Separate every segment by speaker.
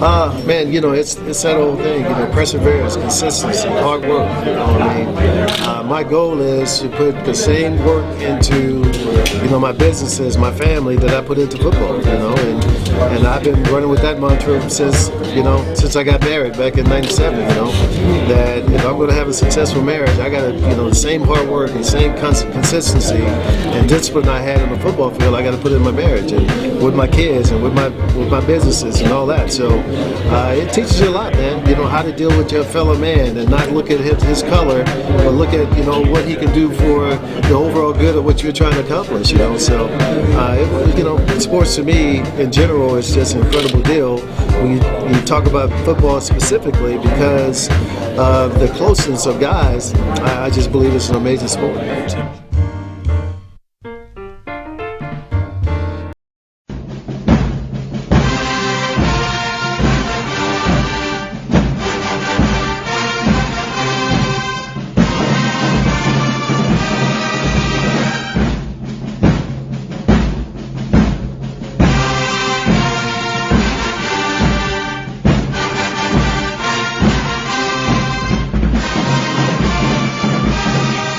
Speaker 1: Man, it's that old thing, perseverance, consistency, hard work. My goal is to put the same work into, my businesses, my family that I put into football, and I've been running with that mantra since I got married back in '97, that if I'm going to have a successful marriage, I got to, the same hard work and same consistency and discipline I had on the football field, I got to put in my marriage and with my kids and with my businesses and all that. So it teaches you a lot, man. How to deal with your fellow man and not look at his color, but look at what he can do for the overall good of what you're trying to accomplish. So sports to me in general is just an incredible deal. When you talk about football specifically, because of the closeness of guys, I just believe it's an amazing sport.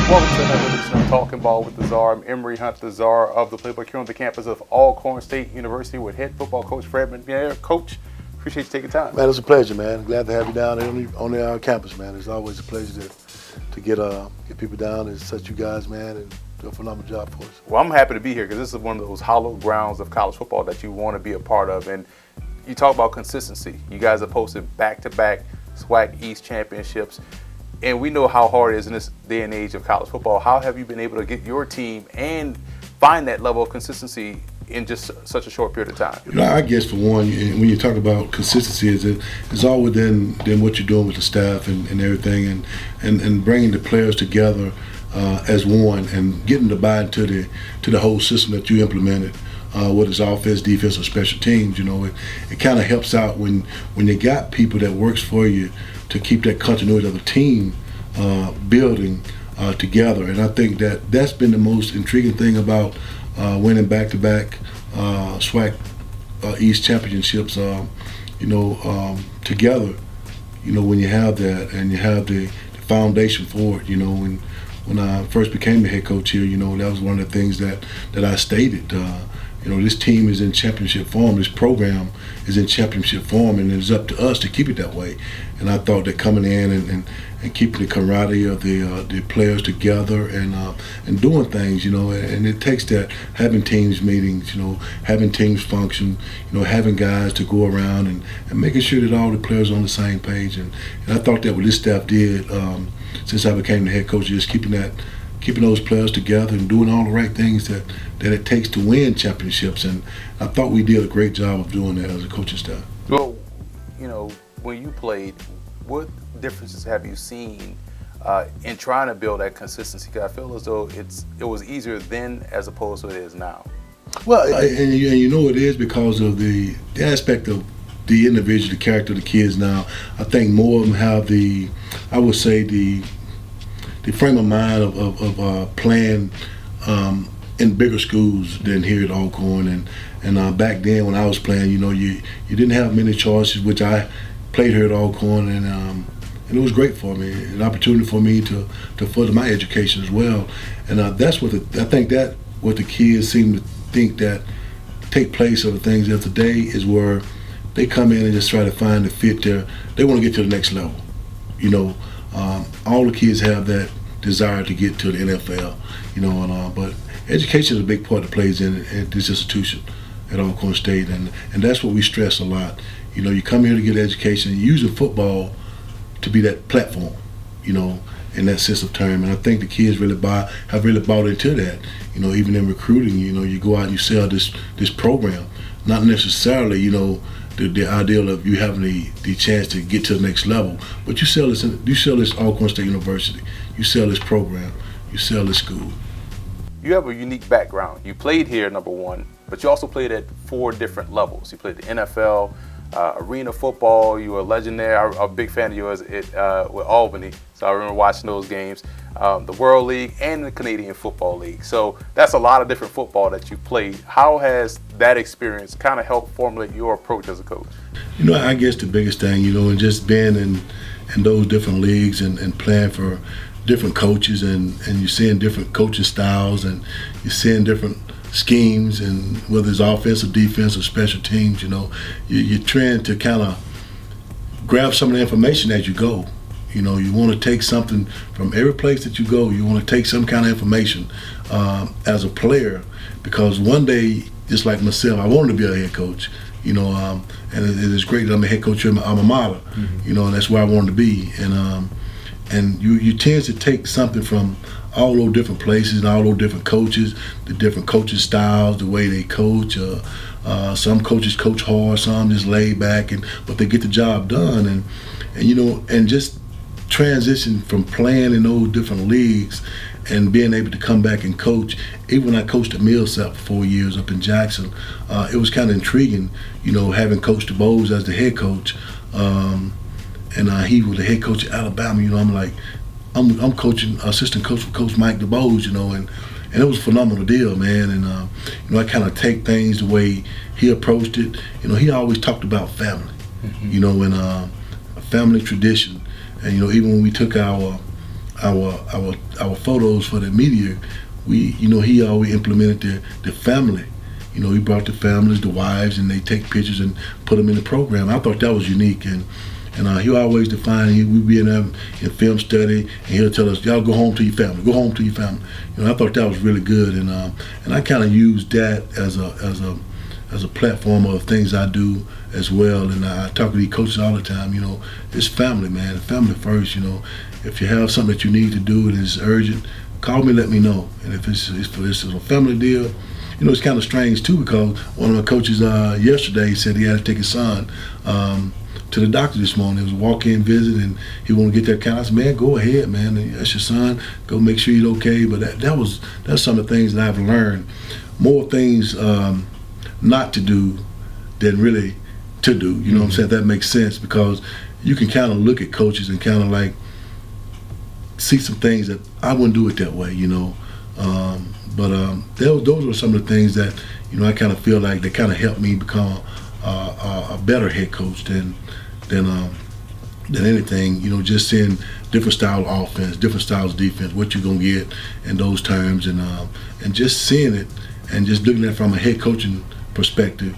Speaker 2: Welcome to another edition of Talking Ball with the Czar. I'm Emory Hunt, the Czar of the Playbook here on the campus of Alcorn State University with head football coach Fred McNair. Coach, appreciate you taking time.
Speaker 3: Man, it's a pleasure, man. Glad to have you down on the campus, man. It's always a pleasure to get people down and such you guys, man, and do a phenomenal job for us.
Speaker 2: Well, I'm happy to be here because this is one of those hallowed grounds of college football that you want to be a part of. And you talk about consistency. You guys have posted back-to-back SWAC East championships. And we know how hard it is in this day and age of college football. How have you been able to get your team and find that level of consistency in just such a short period of time?
Speaker 4: I guess for one, when you talk about consistency, it's all within what you're doing with the staff and everything, and bringing the players together as one and getting to buy into the whole system that you implemented. Whether it's offense, defense, or special teams, it kind of helps out when you got people that works for you to keep that continuity of the team building together. And I think that's been the most intriguing thing about winning back-to-back SWAC East championships, together, when you have that and you have the foundation for it, when I first became the head coach here, that was one of the things that I stated. This team is in championship form. This program is in championship form, and it's up to us to keep it that way. And I thought that coming in and keeping the camaraderie of the players together and doing things, and it takes that, having teams meetings, having teams function, having guys to go around and making sure that all the players are on the same page. And I thought that what this staff did since I became the head coach, just keeping those players together and doing all the right things that it takes to win championships. And I thought we did a great job of doing that as a coaching staff.
Speaker 2: Well, when you played, what differences have you seen in trying to build that consistency? Because I feel as though it was easier then as opposed to it is now.
Speaker 4: Well, and it is because of the aspect of the individual, the character of the kids now. I think more of them have the frame of mind of playing in bigger schools than here at Alcorn. And back then when I was playing, you didn't have many choices, which I played here at Alcorn, and it was great for me, an opportunity for me to further my education as well. And that's what what the kids seem to think that take place of the things of today is where they come in and just try to find the fit there. They want to get to the next level. All the kids have that desire to get to the NFL, but education is a big part that plays in at this institution at Alcorn State, and that's what we stress a lot. You come here to get education and using football to be that platform, in that sense of term. And I think the kids have really bought into that. Even in recruiting, you go out and you sell this program, not necessarily, the ideal of you having the chance to get to the next level, but you sell this Alcorn State University, you sell this program, you sell this school.
Speaker 2: You have a unique background. You played here, number one, but you also played at 4 different levels. You played the NFL, arena football. You were a legend there. I'm a big fan of yours with Albany, so I remember watching those games. The World League and the Canadian Football League. So that's a lot of different football that you played. How has that experience kind of helped formulate your approach as a coach?
Speaker 4: I guess the biggest thing, and just being in those different leagues and playing for different coaches and you're seeing different coaching styles and you're seeing different schemes, and whether it's offensive, defense, or special teams, you're trying to kind of grab some of the information as you go. You want to take something from every place that you go. You want to take some kind of information as a player, because one day, just like myself, I wanted to be a head coach. And it is great that I'm a head coach at my alma mater. And that's where I wanted to be. And you tend to take something from all those different places and all those different coaches, the different coaching styles, the way they coach. Some coaches coach hard, some just laid back, but they get the job done. And just transition from playing in those different leagues and being able to come back and coach. Even when I coached at Millsap for 4 years up in Jackson, it was kind of intriguing, having Coach DeBose as the head coach. And he was the head coach at Alabama. I'm coaching, assistant coach for Coach Mike DeBose, and it was a phenomenal deal, man. And I kind of take things the way he approached it. He always talked about family, and a family tradition. And even when we took our photos for the media, he always implemented the family. He brought the families, the wives, and they take pictures and put them in the program. I thought that was unique, and he always defined. We'd be in film study, and he'll tell us, "Y'all go home to your family. Go home to your family." I thought that was really good, and I kind of used that as a platform of things I do as well. And I talk to these coaches all the time. It's family, man. Family first. If you have something that you need to do and it's urgent, call me, let me know. And if it's a family deal, it's kind of strange too, because one of my coaches yesterday said he had to take his son to the doctor this morning. It was a walk-in visit, and he wanted to get that kind. I said, man, go ahead, man. That's your son. Go make sure he's okay. But that's some of the things that I've learned. More things not to do than really to do. You know what I'm saying? That makes sense, because you can kind of look at coaches and kind of like see some things that I wouldn't do it that way, But those are some of the things that, I kind of feel like they kind of helped me become a better head coach than anything. Just seeing different style of offense, different styles of defense, what you're gonna get in those terms, and just seeing it and just looking at it from a head coaching perspective.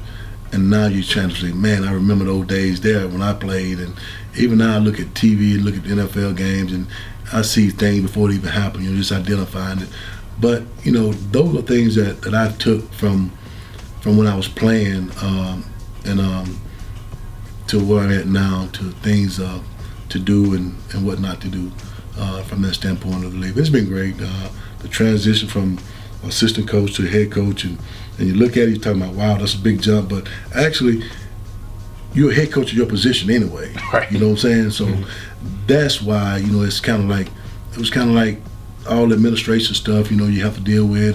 Speaker 4: And now you're trying to say, man, I remember those days there when I played. And even now I look at TV and look at NFL games, and I see things before they even happen, just identifying it. But, those are things that I took from when I was playing to where I'm at now, to things to do and what not to do from that standpoint of the league. It's been great. The transition from assistant coach to head coach, and you look at it, you're talking about, wow, that's a big jump. But actually, you're a head coach of your position anyway.
Speaker 2: Right.
Speaker 4: You know what I'm saying? So that's why, it's kind of like, it was kind of like all the administration stuff, you have to deal with.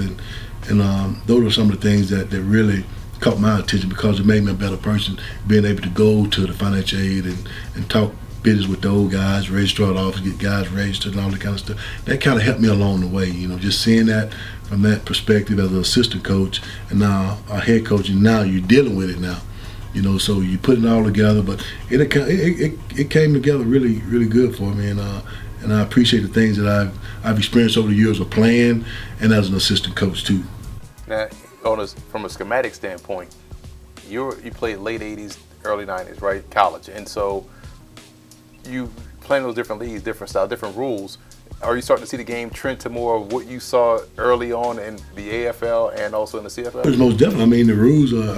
Speaker 4: And those are some of the things that really caught my attention, because it made me a better person, being able to go to the financial aid and talk business with the old guys, register at office, get guys registered and all that kind of stuff. That kind of helped me along the way, just seeing that from that perspective as an assistant coach, and now a head coach, and now you're dealing with it now. So you put it all together, but it came together really, really good for me, and I appreciate the things that I've experienced over the years of playing and as an assistant coach too.
Speaker 2: Now, from a schematic standpoint, you played late 80s, early 90s, right? College, and so you playing those different leagues, different styles, different rules. Are you starting to see the game trend to more of what you saw early on in the AFL and also in the CFL?
Speaker 4: It's most definitely. The rules are,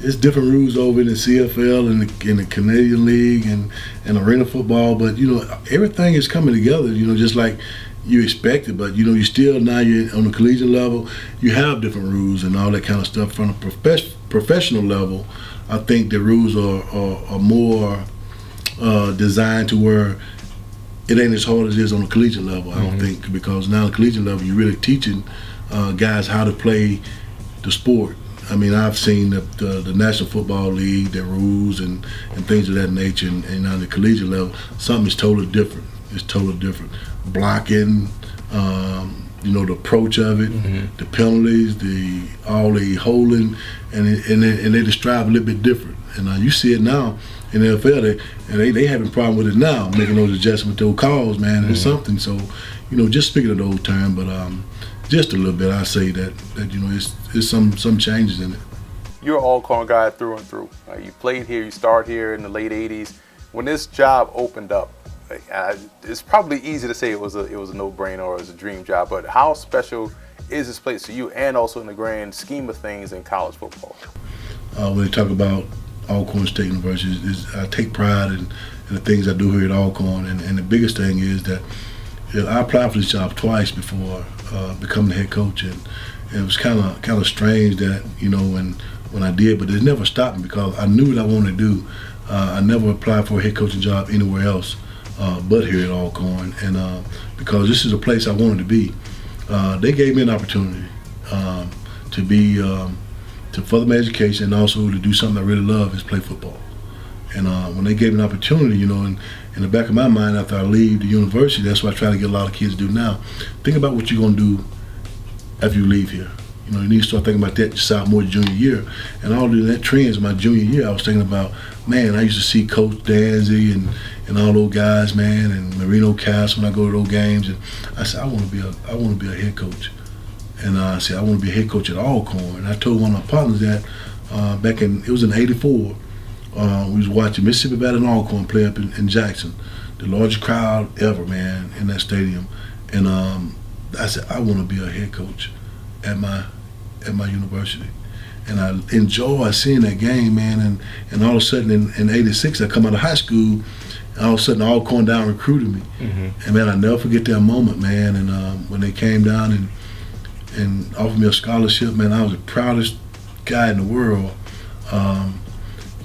Speaker 4: it's different rules over in the CFL and in the Canadian League and arena football, but, everything is coming together, just like you expected. But, you still, now you're on the collegiate level, you have different rules and all that kind of stuff. From a professional level, I think the rules are more designed to where it ain't as hard as it is on the collegiate level, I don't think, because now at the collegiate level, you're really teaching guys how to play the sport I mean, I've seen the National Football League, their rules and things of that nature, and on the collegiate level, something is totally different. It's totally different. Blocking, the approach of it, the penalties, all the holding, and they describe a little bit different. And you see it now in the NFL, they having a problem with it now, making those adjustments, those calls, man. It's something. So, just speaking of those terms, but just a little bit, I say that it's some changes in it.
Speaker 2: You're an Alcorn guy through and through. You played here, you started here in the late '80s. When this job opened up, it's probably easy to say it was a no-brainer or it was a dream job, but how special is this place to you, and also in the grand scheme of things in college football?
Speaker 4: When they talk about Alcorn State University, I take pride in the things I do here at Alcorn, and the biggest thing is that I applied for this job twice before becoming the head coach, and it was kind of strange that when I did, but it never stopped me because I knew what I wanted to do. I never applied for a head coaching job anywhere else but here at Alcorn, and because this is a place I wanted to be. They gave me an opportunity to be to further my education and also to do something I really love, is play football. And when they gave me an opportunity, in the back of my mind, after I leave the university, that's what I try to get a lot of kids to do now. Think about what you're going to do after you leave here. You need to start thinking about that your sophomore, junior year. And all of that trends in my junior year, I was thinking about, man, I used to see Coach Danzy and all those guys, man, and Marino Castle when I go to those games. And I said, I want to be a head coach. And I said, I want to be a head coach at Alcorn. And I told one of my partners that it was in '84. We was watching Mississippi Valley and Alcorn play up in Jackson, the largest crowd ever, man, in that stadium. And I said, I want to be a head coach at my university. And I enjoy seeing that game, man. And all of a sudden in '86, I come out of high school, and all of a sudden Alcorn down recruited me. And man, I never forget that moment, man. And when they came down and offered me a scholarship, man, I was the proudest guy in the world.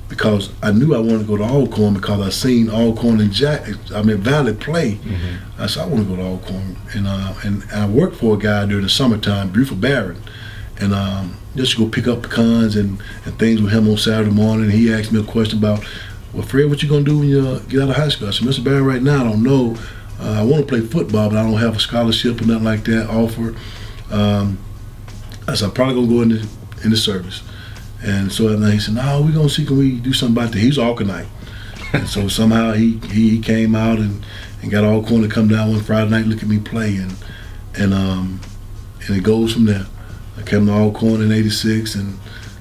Speaker 4: Because I knew I wanted to go to Alcorn because I seen Alcorn and Valley play. I said, I want to go to Alcorn. And I worked for a guy during the summertime, Buford Barron, and just to go pick up pecans and things with him on Saturday morning. And he asked me a question about, well, Fred, what you going to do when you get out of high school? I said, Mr. Barron, right now I don't know. I want to play football, but I don't have a scholarship or nothing like that offered. I said, I'm probably going to go in the service. And so he said, no, we're going to see, can we do something about that? He's Alcornite. And so somehow he came out and got Alcorn to come down one Friday night, look at me play, and it goes from there. I came to Alcorn in '86 and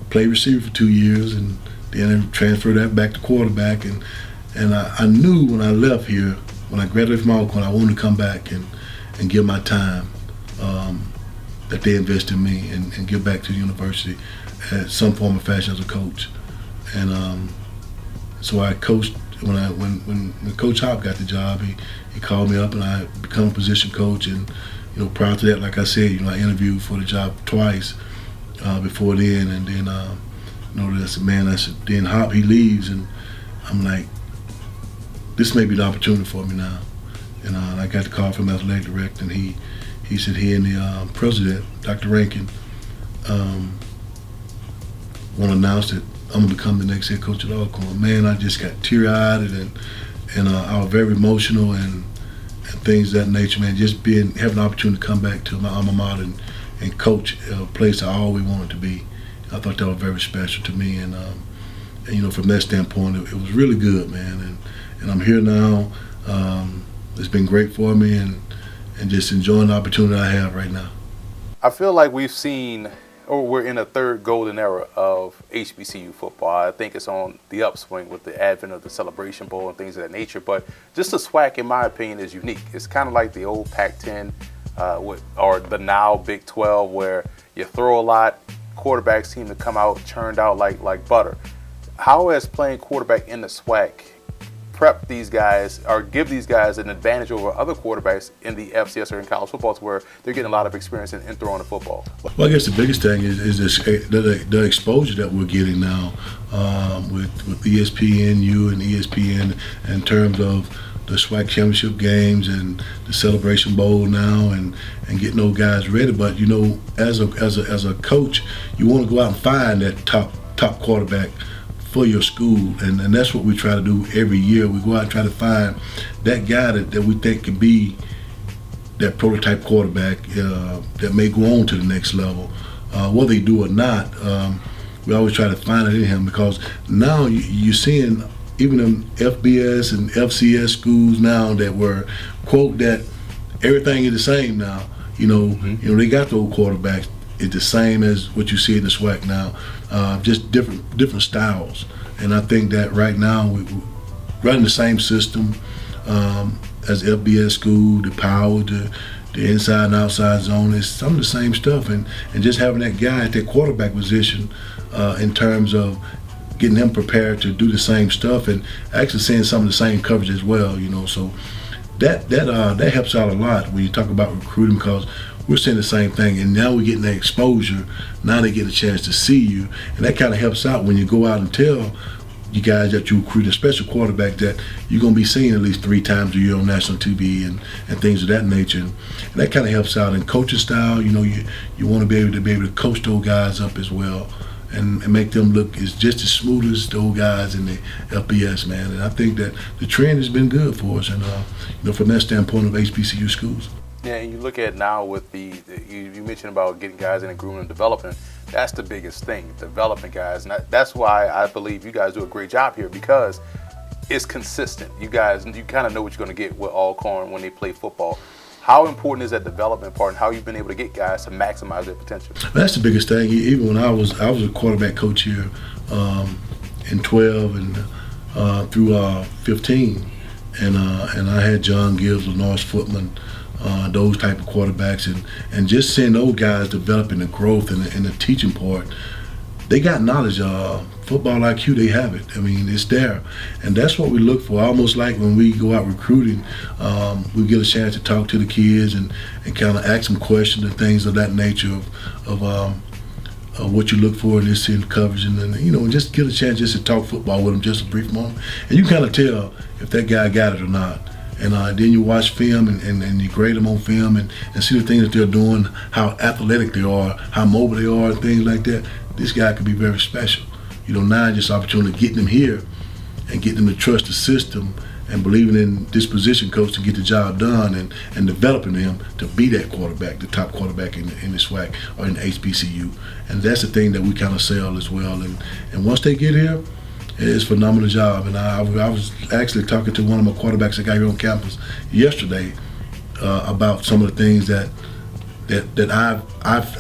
Speaker 4: played receiver for 2 years, and then I transferred that back to quarterback. And I knew when I left here, when I graduated from Alcorn, I wanted to come back and give my time that they invest in me and give back to the university at some form of fashion as a coach. And so I coached when Coach Hop got the job. He called me up and I become a position coach. And prior to that, like I said, I interviewed for the job twice before then. And then I said, then Hop, he leaves, and I'm like, this may be the opportunity for me now. And I got the call from the athletic director, and he said he and the president, Dr. Rankin, want to announce that I'm going to become the next head coach at Alcorn. Man, I just got teary-eyed, and I was very emotional and things of that nature, man. Just having the opportunity to come back to my alma mater and coach a place I always wanted to be. I thought that was very special to me, and from that standpoint, it was really good, man. And I'm here now. It's been great for me, and just enjoying the opportunity I have right now.
Speaker 2: I feel like we're in a third golden era of HBCU football. I think it's on the upswing with the advent of the Celebration Bowl and things of that nature. But just the SWAC, in my opinion, is unique. It's kind of like the old Pac-10 or the now Big 12, where you throw a lot, quarterbacks seem to come out churned out like butter. How has playing quarterback in the SWAC prep these guys or give these guys an advantage over other quarterbacks in the FCS or in college football, to where they're getting a lot of experience in throwing the football? Well,
Speaker 4: I guess the biggest thing is the exposure that we're getting now with ESPNU and ESPN in terms of the SWAC championship games and the Celebration Bowl now, and getting those guys ready. But you know, as a coach, you want to go out and find that top quarterback for your school, and that's what we try to do every year. We go out and try to find that guy that we think can be that prototype quarterback that may go on to the next level. Whether he do or not, we always try to find it in him, because now you're seeing even them FBS and FCS schools now that were quote that everything is the same now. You know, they got those quarterbacks. It's the same as what you see in the SWAC now, just different styles. And I think that right now we running the same system as FBS school, the power, the inside and outside zone. It's some of the same stuff, and just having that guy at that quarterback position in terms of getting him prepared to do the same stuff, and actually seeing some of the same coverage as well. You know, so that helps out a lot when you talk about recruiting, because we're seeing the same thing, and now we're getting that exposure. Now they get a chance to see you, and that kind of helps out when you go out and tell you guys that you recruit a special quarterback that you're going to be seeing at least 3 times a year on national TV and things of that nature. And that kind of helps out in coaching style. You know, you want to be able to coach those guys up as well, and make them look as just as smooth as those guys in the FBS, man. And I think that the trend has been good for us, and you know, from that standpoint of HBCU schools.
Speaker 2: Yeah, and you look at now with you mentioned about getting guys in and grooming and developing. That's the biggest thing, developing guys. And that's why I believe you guys do a great job here, because it's consistent. You kind of know what you're going to get with Alcorn when they play football. How important is that development part, and how you've been able to get guys to maximize their potential? That's
Speaker 4: the biggest thing. Even when I was a quarterback coach here in 12 and through 15, and I had John Gibbs, Lenoir Footman, those type of quarterbacks, and just seeing those guys developing the growth and the teaching part. They got knowledge, football IQ, they have it. I mean, it's there. And that's what we look for. Almost like when we go out recruiting, we get a chance to talk to the kids and kind of ask them questions and things of that nature of what you look for in this in coverage, and then, you know, just get a chance just to talk football with them just a brief moment. And you kind of tell if that guy got it or not. And then you watch film and you grade them on film and see the things that they're doing, how athletic they are, how mobile they are, and things like that. This guy could be very special. You know, now just opportunity to get them here and get them to trust the system and believing in this position coach to get the job done, and developing them to be that quarterback, the top quarterback in the SWAC or in the HBCU. And that's the thing that we kind of sell as well. And once they get here, it's a phenomenal job. And I was actually talking to one of my quarterbacks that got here on campus yesterday about some of the things that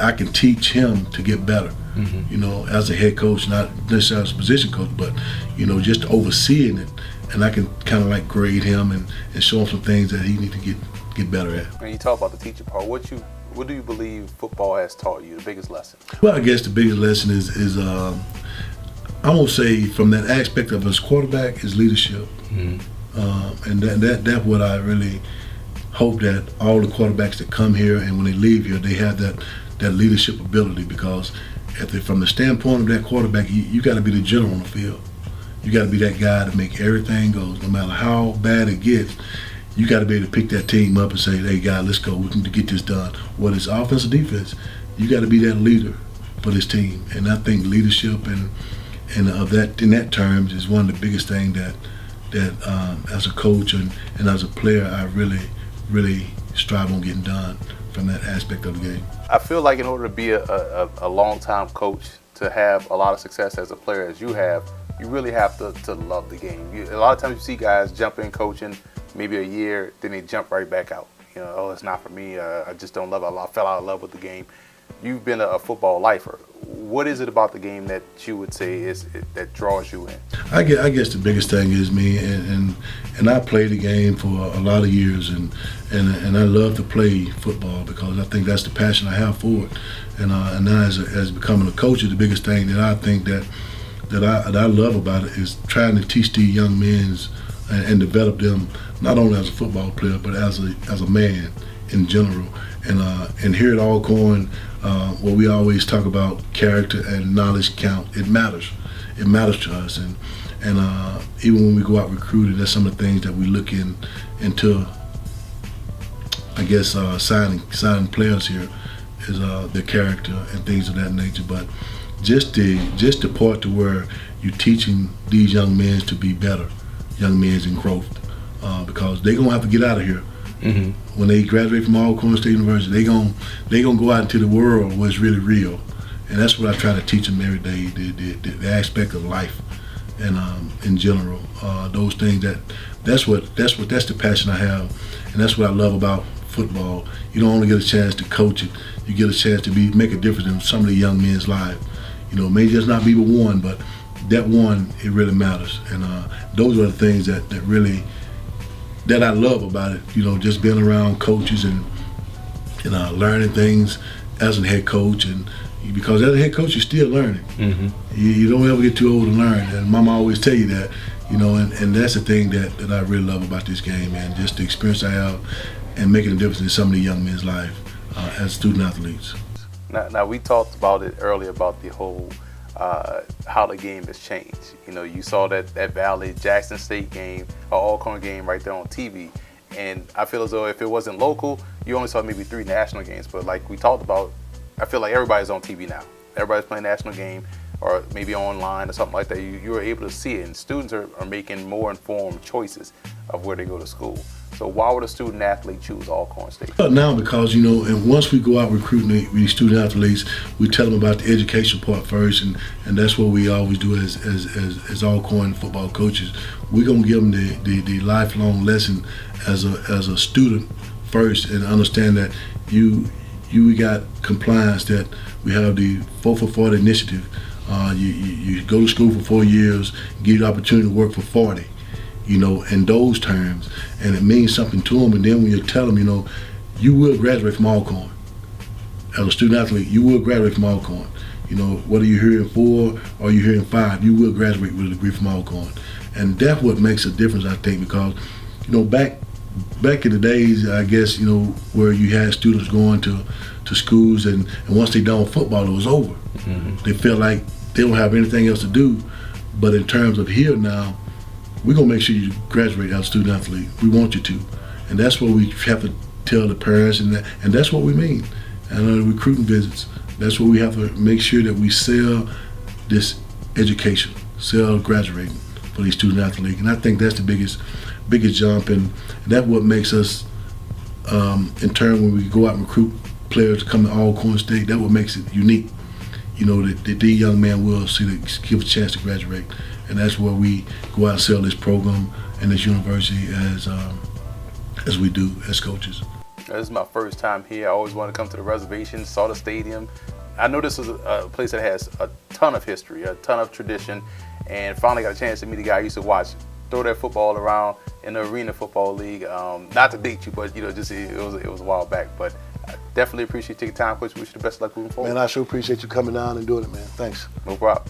Speaker 4: I can teach him to get better. Mm-hmm. You know, as a head coach, not necessarily as a position coach, but, you know, just overseeing it. And I can kind of like grade him and show him some things that he needs to get better at.
Speaker 2: And you talk about the teaching part. What do you believe football has taught you, the biggest lesson?
Speaker 4: Well, I guess the biggest lesson is I won't say from that aspect of his quarterback is leadership. Mm-hmm. And that's what I really hope that all the quarterbacks that come here and when they leave here, they have that leadership ability, because from the standpoint of that quarterback, you got to be the general on the field. You got to be that guy to make everything goes, no matter how bad it gets. You got to be able to pick that team up and say, "Hey, guys, let's go. We can get this done." Whether it's offense or defense, you got to be that leader for this team. And I think leadership and of that in that terms is one of the biggest things that as a coach and as a player, I really strive on getting done from that aspect of the game.
Speaker 2: I feel like in order to be a long-time coach, to have a lot of success as a player as you have, you really have to love the game. A lot of times you see guys jump in coaching maybe a year, then they jump right back out. You know, oh, it's not for me. I just don't love it. I fell out of love with the game. You've been a football lifer. What is it about the game that you would say that draws you in?
Speaker 4: I guess the biggest thing is me, and I played the game for a lot of years, and I love to play football because I think that's the passion I have for it. And now as becoming a coach, the biggest thing that I think that I love about it is trying to teach these young men and develop them not only as a football player but as a man in general. And here at Alcorn, where we always talk about character and knowledge count, it matters. it matters to us. And even when we go out recruiting, that's some of the things that we look into. I guess signing players here is their character and things of that nature. But just the part to where you're teaching these young men to be better, young men in growth, because they're gonna have to get out of here. Mm-hmm. When they graduate from Alcorn State University, they gonna go out into the world where it's really real, and that's what I try to teach them every day. The aspect of life, and in general, those things that's the passion I have, and that's what I love about football. You don't only get a chance to coach it, you get a chance to make a difference in some of the young men's lives. You know, maybe just not be but one, but that one, it really matters. And those are the things that I love about it. You know, just being around coaches and learning things as a head coach, and because as a head coach, you're still learning. Mm-hmm. You don't ever get too old to learn, and Mama always tell you that. You know, and that's the thing that I really love about this game, man. Just the experience I have and making a difference in some of the young men's life as student athletes.
Speaker 2: Now we talked about it earlier about the whole how the game has changed. You know, you saw that Valley Jackson State game, or Alcorn game right there on TV, and I feel as though if it wasn't local, you only saw maybe 3 national games. But like we talked about, I feel like everybody's on TV now. Everybody's playing national game, or maybe online or something like that. You are able to see it, and students are making more informed choices of where they go to school. So why would a student athlete choose Alcorn State?
Speaker 4: Now, because, you know, and once we go out recruiting these student athletes, we tell them about the education part first, and that's what we always do as Alcorn football coaches. We're gonna give them the lifelong lesson as a student first, and understand that we got compliance, that we have the 4 for 40 initiative. You go to school for 4 years, get the opportunity to work for 40. You know, in those terms, and it means something to them. And then when you tell them, you know, you will graduate from Alcorn. As a student athlete, you will graduate from Alcorn. You know, whether you're here in 4 or you're here in 5, you will graduate with a degree from Alcorn. And that's what makes a difference, I think, because, you know, back in the days, I guess, you know, where you had students going to schools, and once they done with football, it was over. Mm-hmm. They felt like they don't have anything else to do. But in terms of here now, we're going to make sure you graduate as a student athlete. We want you to. And that's what we have to tell the parents, and that's what we mean. And on the recruiting visits, that's what we have to make sure that we sell this education, sell graduating for these student athletes. And I think that's the biggest jump, and that's what makes us, in turn, when we go out and recruit players to come to Alcorn State, that's what makes it unique. You know, that these young men will give a chance to graduate. And that's where we go out and sell this program and this university as we do as coaches.
Speaker 2: This is my first time here. I always wanted to come to the reservation, saw the stadium. I know this is a place that has a ton of history, a ton of tradition, and finally got a chance to meet a guy I used to watch throw that football around in the Arena Football League. Not to date you, but, you know, just it was a while back. But I definitely appreciate you taking time, Coach. Wish you the best of luck moving forward.
Speaker 3: Man, I sure appreciate you coming down and doing it, man. Thanks.
Speaker 2: No problem.